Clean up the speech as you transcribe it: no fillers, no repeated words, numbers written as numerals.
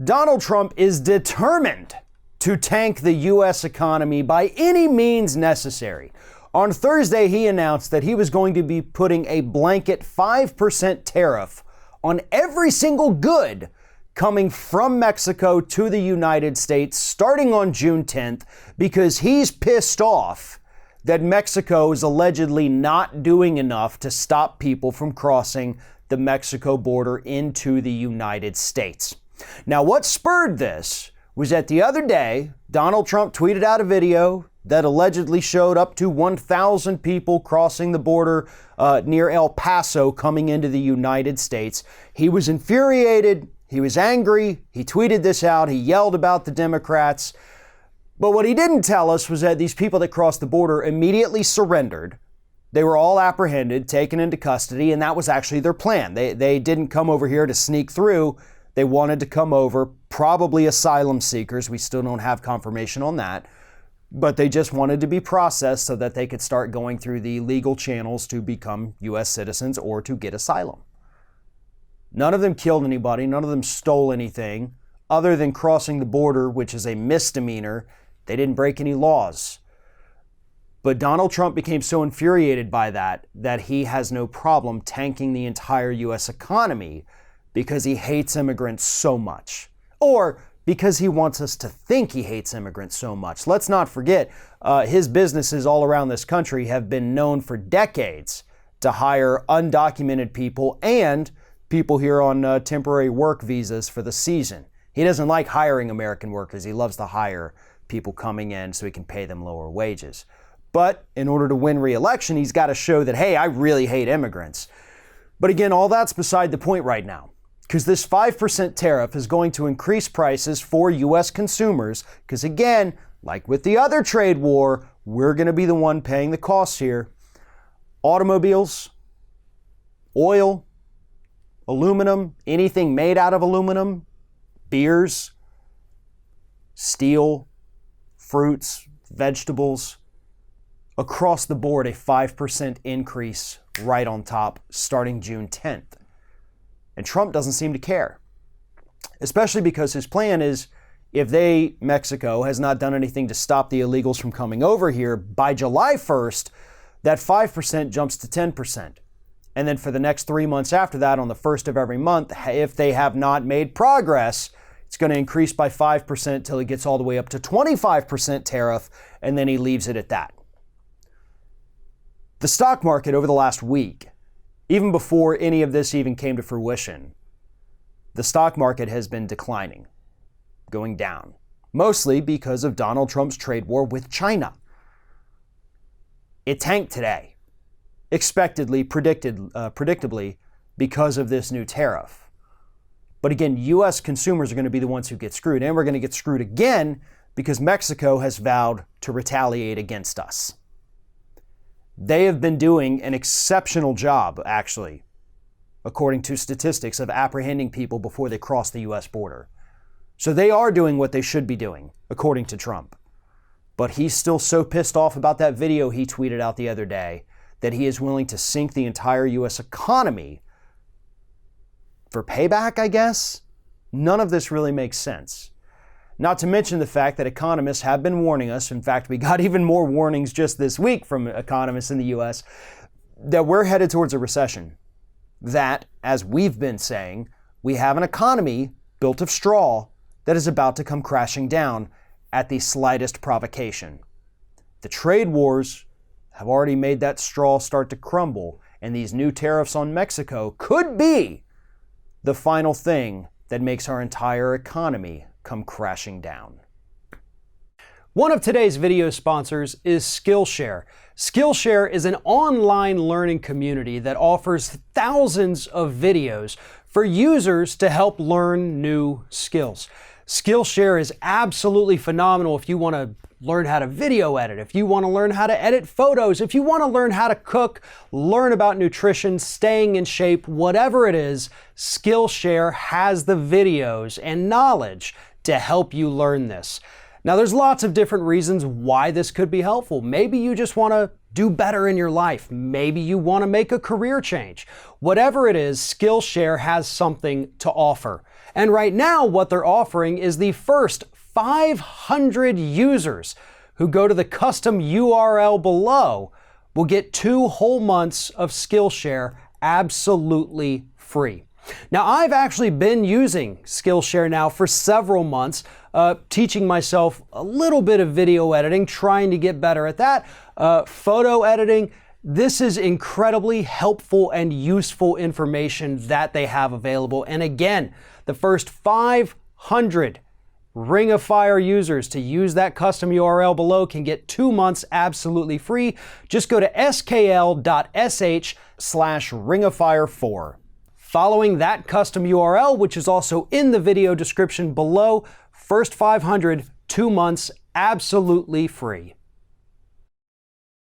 Donald Trump is determined to tank the U.S. economy by any means necessary. On Thursday, he announced that he was going to be putting a blanket 5% tariff on every single good coming from Mexico to the United States starting on June 10th because he's pissed off that Mexico is allegedly not doing enough to stop people from crossing the Mexico border into the United States. Now, what spurred this was that the other day, Donald Trump tweeted out a video that allegedly showed up to 1,000 people crossing the border near El Paso coming into the United States. He was infuriated. He was angry. He tweeted this out. He yelled about the Democrats. But what he didn't tell us was that these people that crossed the border immediately surrendered. They were all apprehended, taken into custody, and that was actually their plan. They didn't come over here to sneak through. They wanted to come over, probably asylum seekers. We still don't have confirmation on that. But they just wanted to be processed so that they could start going through the legal channels to become U.S. citizens or to get asylum. None of them killed anybody. None of them stole anything other than crossing the border, which is a misdemeanor. They didn't break any laws. But Donald Trump became so infuriated by that he has no problem tanking the entire U.S. economy because he hates immigrants so much. Or because he wants us to think he hates immigrants so much. Let's not forget, his businesses all around this country have been known for decades to hire undocumented people and people here on temporary work visas for the season. He doesn't like hiring American workers. He loves to hire people coming in so he can pay them lower wages. But in order to win re-election, he's got to show that, hey, I really hate immigrants. But again, all that's beside the point right now, because this 5% tariff is going to increase prices for U.S. consumers, because again, like with the other trade war, we're going to be the one paying the costs here. Automobiles, oil, aluminum, anything made out of aluminum, beers, steel, fruits, vegetables, across the board, a 5% increase right on top starting June 10th. And Trump doesn't seem to care, especially because his plan is if Mexico has not done anything to stop the illegals from coming over here, by July 1st, that 5% jumps to 10%. And then for the next 3 months after that, on the 1st of every month, if they have not made progress, it's going to increase by 5% till it gets all the way up to 25% tariff, and then he leaves it at that. The stock market over the last week, even before any of this even came to fruition, the stock market has been declining, going down, mostly because of Donald Trump's trade war with China. It tanked today, predictably, because of this new tariff. But again, U.S. consumers are going to be the ones who get screwed, and we're going to get screwed again because Mexico has vowed to retaliate against us. They have been doing an exceptional job, actually, according to statistics, of apprehending people before they cross the U.S. border. So they are doing what they should be doing, according to Trump. But he's still so pissed off about that video he tweeted out the other day that he is willing to sink the entire U.S. economy for payback, I guess? None of this really makes sense. Not to mention the fact that economists have been warning us, in fact, we got even more warnings just this week from economists in the U.S., that we're headed towards a recession. That, as we've been saying, we have an economy built of straw that is about to come crashing down at the slightest provocation. The trade wars have already made that straw start to crumble, and these new tariffs on Mexico could be the final thing that makes our entire economy come crashing down. One of today's video sponsors is Skillshare. Skillshare is an online learning community that offers thousands of videos for users to help learn new skills. Skillshare is absolutely phenomenal if you want to learn how to video edit, if you want to learn how to edit photos, if you want to learn how to cook, learn about nutrition, staying in shape, whatever it is, Skillshare has the videos and knowledge to help you learn this. Now, there's lots of different reasons why this could be helpful. Maybe you just want to do better in your life. Maybe you want to make a career change. Whatever it is, Skillshare has something to offer. And right now, what they're offering is the first 500 users who go to the custom URL below will get 2 whole months of Skillshare absolutely free. Now, I've actually been using Skillshare now for several months, teaching myself a little bit of video editing, trying to get better at that, photo editing. This is incredibly helpful and useful information that they have available. And again, the first 500 Ring of Fire users to use that custom URL below can get 2 months absolutely free. Just go to skl.sh/ringofire4. Following that custom URL, which is also in the video description below, first 500, 2 months absolutely free.